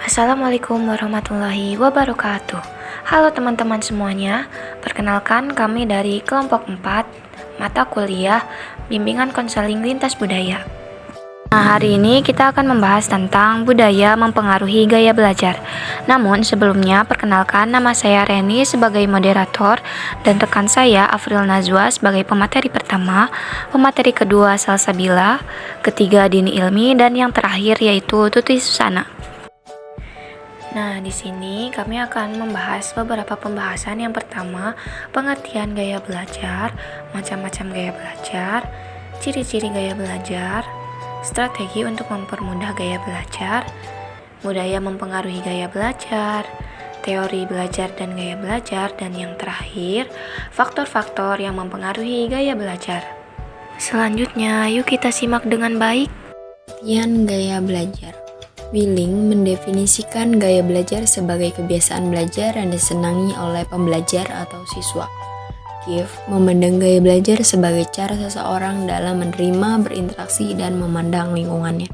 Assalamualaikum warahmatullahi wabarakatuh. Halo teman-teman semuanya, perkenalkan kami dari kelompok 4, mata kuliah Bimbingan Konseling Lintas Budaya. Nah, hari ini kita akan membahas tentang budaya mempengaruhi gaya belajar. Namun sebelumnya, perkenalkan nama saya Reni sebagai moderator dan rekan saya Afril Nazwa sebagai pemateri pertama, pemateri kedua Salsabila, ketiga Dini Ilmi, dan yang terakhir yaitu Tuti Susana. Nah, di sini kami akan membahas beberapa pembahasan. Yang pertama, pengertian gaya belajar, macam-macam gaya belajar, ciri-ciri gaya belajar, strategi untuk mempermudah gaya belajar, budaya mempengaruhi gaya belajar, teori belajar dan gaya belajar, dan yang terakhir, faktor-faktor yang mempengaruhi gaya belajar. Selanjutnya, yuk kita simak dengan baik. Pengertian gaya belajar. Willing mendefinisikan gaya belajar sebagai kebiasaan belajar yang disenangi oleh pembelajar atau siswa. Give memandang gaya belajar sebagai cara seseorang dalam menerima, berinteraksi, dan memandang lingkungannya.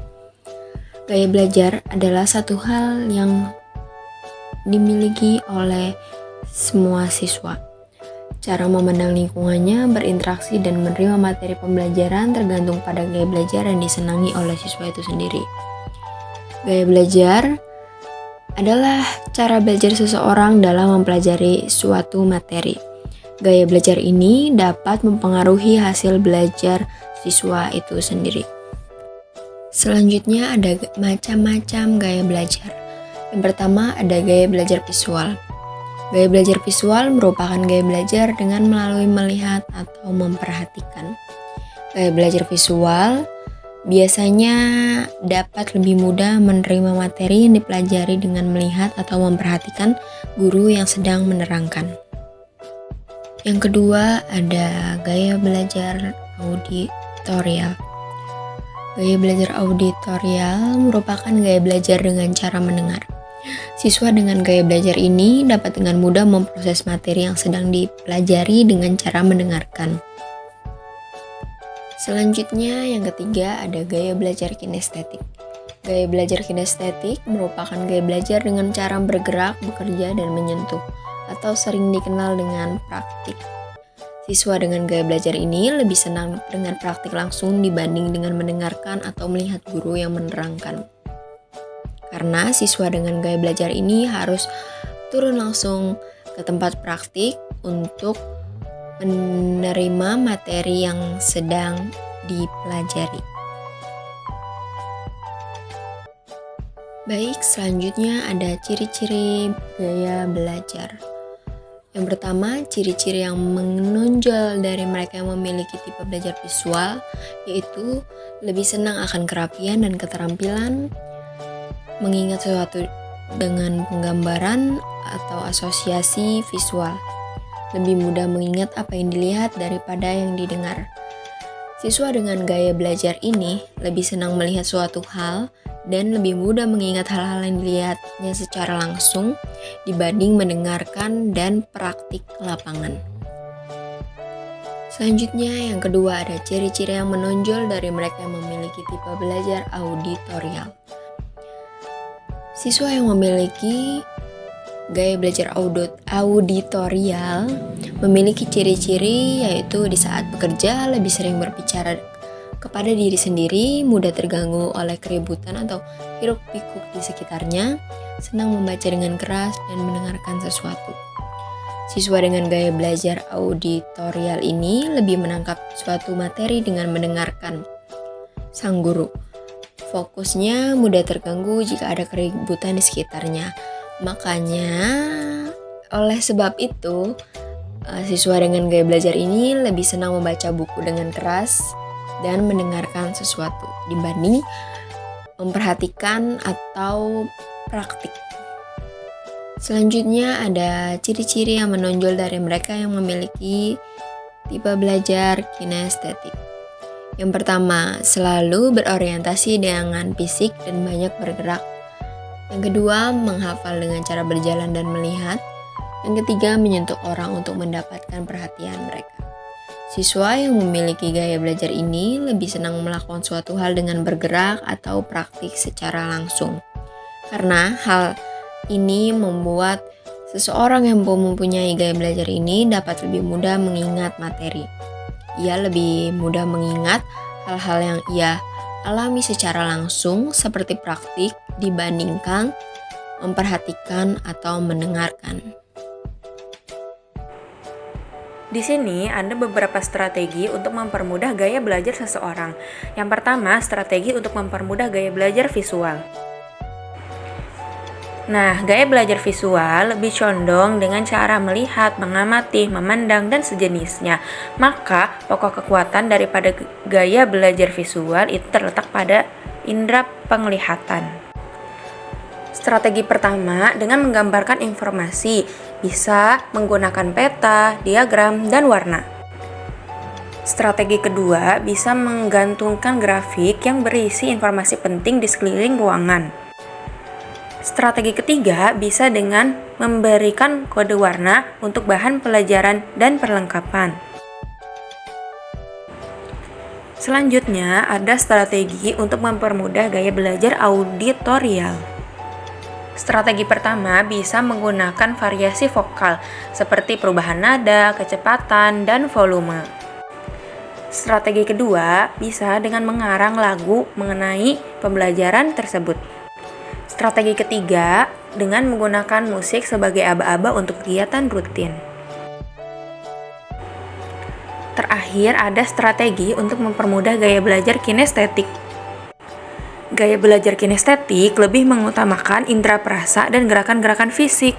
Gaya belajar adalah satu hal yang dimiliki oleh semua siswa. Cara memandang lingkungannya, berinteraksi, dan menerima materi pembelajaran tergantung pada gaya belajar yang disenangi oleh siswa itu sendiri. Gaya belajar adalah cara belajar seseorang dalam mempelajari suatu materi. Gaya belajar ini dapat mempengaruhi hasil belajar siswa itu sendiri. Selanjutnya ada macam-macam gaya belajar. Yang pertama ada gaya belajar visual. Gaya belajar visual merupakan gaya belajar dengan melalui melihat atau memperhatikan. Gaya belajar visual biasanya dapat lebih mudah menerima materi yang dipelajari dengan melihat atau memperhatikan guru yang sedang menerangkan. Yang kedua ada gaya belajar auditorial. Gaya belajar auditorial merupakan gaya belajar dengan cara mendengar. Siswa dengan gaya belajar ini dapat dengan mudah memproses materi yang sedang dipelajari dengan cara mendengarkan. Selanjutnya yang ketiga ada gaya belajar kinestetik. Gaya belajar kinestetik merupakan gaya belajar dengan cara bergerak, bekerja, dan menyentuh, atau sering dikenal dengan praktik. Siswa dengan gaya belajar ini lebih senang dengan praktik langsung dibanding dengan mendengarkan atau melihat guru yang menerangkan. Karena siswa dengan gaya belajar ini harus turun langsung ke tempat praktik untuk menerima materi yang sedang dipelajari. Baik, selanjutnya ada ciri-ciri gaya belajar. Yang pertama, ciri-ciri yang menonjol dari mereka yang memiliki tipe belajar visual, yaitu lebih senang akan kerapian dan keterampilan, mengingat sesuatu dengan penggambaran atau asosiasi visual. Lebih mudah mengingat apa yang dilihat daripada yang didengar. Siswa dengan gaya belajar ini lebih senang melihat suatu hal dan lebih mudah mengingat hal-hal yang dilihatnya secara langsung dibanding mendengarkan dan praktik lapangan. Selanjutnya yang kedua ada ciri-ciri yang menonjol dari mereka yang memiliki tipe belajar auditorial. Siswa yang memiliki gaya belajar auditorial memiliki ciri-ciri yaitu di saat bekerja lebih sering berbicara kepada diri sendiri, mudah terganggu oleh keributan atau hiruk-pikuk di sekitarnya, senang membaca dengan keras dan mendengarkan sesuatu. Siswa dengan gaya belajar auditorial ini lebih menangkap suatu materi dengan mendengarkan sang guru. Fokusnya mudah terganggu jika ada keributan di sekitarnya. Makanya oleh sebab itu siswa dengan gaya belajar ini lebih senang membaca buku dengan keras dan mendengarkan sesuatu dibanding memperhatikan atau praktik. Selanjutnya ada ciri-ciri yang menonjol dari mereka yang memiliki tipe belajar kinestetik. Yang pertama, selalu berorientasi dengan fisik dan banyak bergerak. Yang kedua, menghafal dengan cara berjalan dan melihat. Yang ketiga, menyentuh orang untuk mendapatkan perhatian mereka. Siswa yang memiliki gaya belajar ini lebih senang melakukan suatu hal dengan bergerak atau praktik secara langsung. Karena hal ini membuat seseorang yang mempunyai gaya belajar ini dapat lebih mudah mengingat materi. Ia lebih mudah mengingat hal-hal yang ia alami secara langsung seperti praktik dibandingkan memperhatikan atau mendengarkan. Di sini ada beberapa strategi untuk mempermudah gaya belajar seseorang. Yang pertama, strategi untuk mempermudah gaya belajar visual. Nah, gaya belajar visual lebih condong dengan cara melihat, mengamati, memandang, dan sejenisnya. Maka, pokok kekuatan daripada gaya belajar visual itu terletak pada indera penglihatan. Strategi pertama dengan menggambarkan informasi, bisa menggunakan peta, diagram, dan warna. Strategi kedua bisa menggantungkan grafik yang berisi informasi penting di sekeliling ruangan. Strategi ketiga bisa dengan memberikan kode warna untuk bahan pelajaran dan perlengkapan. Selanjutnya, ada strategi untuk mempermudah gaya belajar auditorial. Strategi pertama bisa menggunakan variasi vokal, seperti perubahan nada, kecepatan, dan volume. Strategi kedua bisa dengan mengarang lagu mengenai pembelajaran tersebut. Strategi ketiga dengan menggunakan musik sebagai aba-aba untuk kegiatan rutin. Terakhir, ada strategi untuk mempermudah gaya belajar kinestetik. Gaya belajar kinestetik lebih mengutamakan indera perasa dan gerakan-gerakan fisik.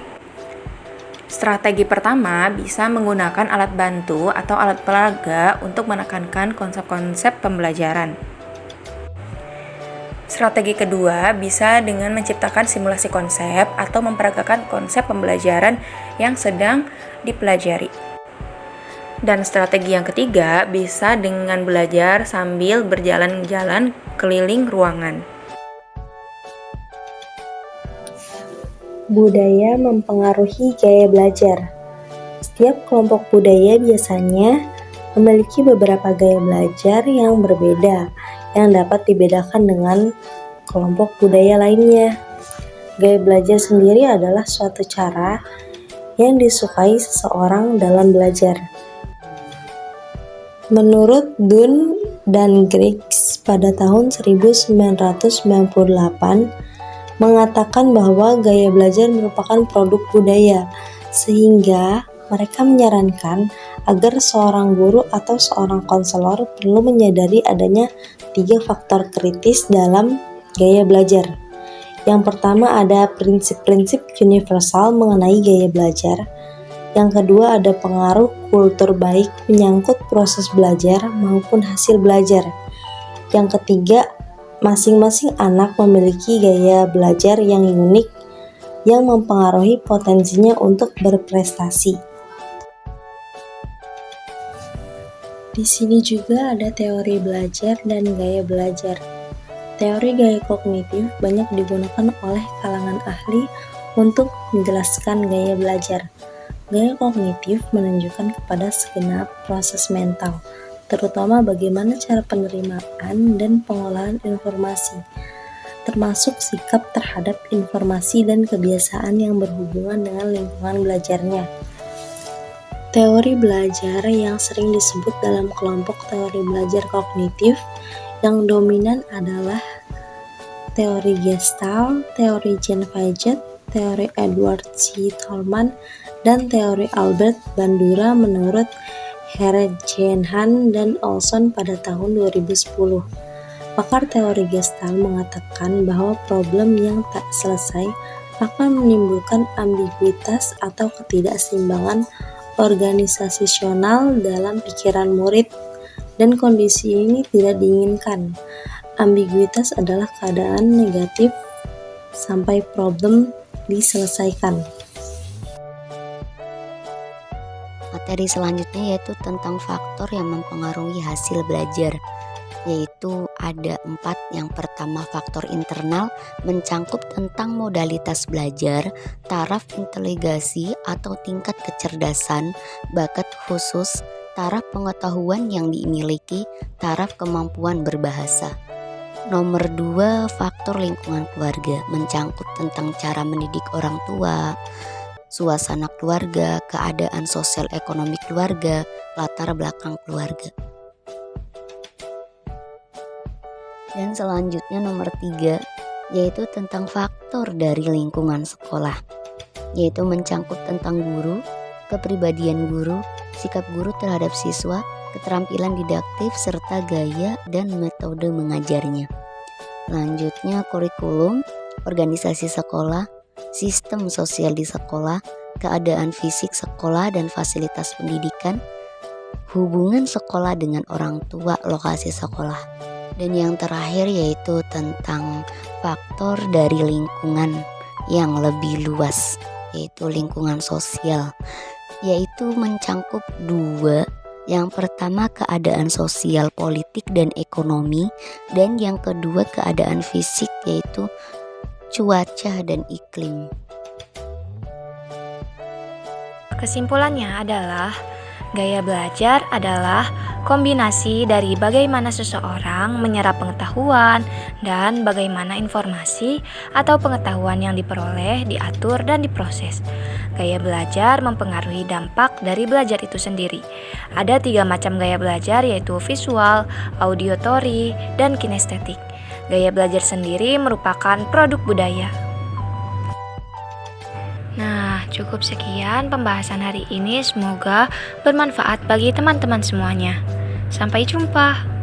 Strategi pertama bisa menggunakan alat bantu atau alat peraga untuk menekankan konsep-konsep pembelajaran. Strategi kedua bisa dengan menciptakan simulasi konsep atau memperagakan konsep pembelajaran yang sedang dipelajari. Dan strategi yang ketiga bisa dengan belajar sambil berjalan-jalan keliling ruangan. Budaya mempengaruhi gaya belajar. Setiap kelompok budaya biasanya memiliki beberapa gaya belajar yang berbeda yang dapat dibedakan dengan kelompok budaya lainnya. Gaya belajar sendiri adalah suatu cara yang disukai seseorang dalam belajar. Menurut Dunn dan Griggs pada tahun 1998 mengatakan bahwa gaya belajar merupakan produk budaya, sehingga mereka menyarankan agar seorang guru atau seorang konselor perlu menyadari adanya 3 faktor kritis dalam gaya belajar. Yang pertama ada prinsip-prinsip universal mengenai gaya belajar. Yang kedua ada pengaruh kultur baik menyangkut proses belajar maupun hasil belajar. Yang ketiga, masing-masing anak memiliki gaya belajar yang unik yang mempengaruhi potensinya untuk berprestasi. Di sini juga ada teori belajar dan gaya belajar. Teori gaya kognitif banyak digunakan oleh kalangan ahli untuk menjelaskan gaya belajar. Gaya kognitif menunjukkan kepada segenap proses mental, terutama bagaimana cara penerimaan dan pengolahan informasi, termasuk sikap terhadap informasi dan kebiasaan yang berhubungan dengan lingkungan belajarnya. Teori belajar yang sering disebut dalam kelompok teori belajar kognitif yang dominan adalah teori Gestalt, teori Jean Piaget, teori Edward C. Tolman, dan teori Albert Bandura menurut Herenchen dan Olson pada tahun 2010. Pakar teori Gestalt mengatakan bahwa problem yang tak selesai akan menimbulkan ambiguitas atau ketidakseimbangan organisasional dalam pikiran murid, dan kondisi ini tidak diinginkan. Ambiguitas adalah keadaan negatif sampai problem diselesaikan. Materi selanjutnya yaitu tentang faktor yang mempengaruhi hasil belajar, yaitu ada 4. Yang pertama, faktor internal mencangkup tentang modalitas belajar, taraf inteligensi atau tingkat kecerdasan, bakat khusus, taraf pengetahuan yang dimiliki, taraf kemampuan berbahasa. Nomor 2, faktor lingkungan keluarga, mencangkup tentang cara mendidik orang tua, suasana keluarga, keadaan sosial ekonomi keluarga, latar belakang keluarga. Dan selanjutnya nomor 3, yaitu tentang faktor dari lingkungan sekolah, yaitu mencangkup tentang guru, kepribadian guru, sikap guru terhadap siswa, keterampilan didaktif, serta gaya dan metode mengajarnya. Selanjutnya kurikulum, organisasi sekolah, sistem sosial di sekolah, keadaan fisik sekolah dan fasilitas pendidikan, hubungan sekolah dengan orang tua, lokasi sekolah. Dan yang terakhir yaitu tentang faktor dari lingkungan yang lebih luas, yaitu lingkungan sosial, yaitu mencangkup 2. Yang pertama keadaan sosial, politik, dan ekonomi, dan yang kedua keadaan fisik yaitu cuaca dan iklim. Kesimpulannya adalah gaya belajar adalah kombinasi dari bagaimana seseorang menyerap pengetahuan dan bagaimana informasi atau pengetahuan yang diperoleh diatur dan diproses. Gaya belajar mempengaruhi dampak dari belajar itu sendiri. Ada 3 macam gaya belajar yaitu visual, auditory, dan kinestetik. Gaya belajar sendiri merupakan produk budaya. Nah, cukup sekian pembahasan hari ini. Semoga bermanfaat bagi teman-teman semuanya. Sampai jumpa.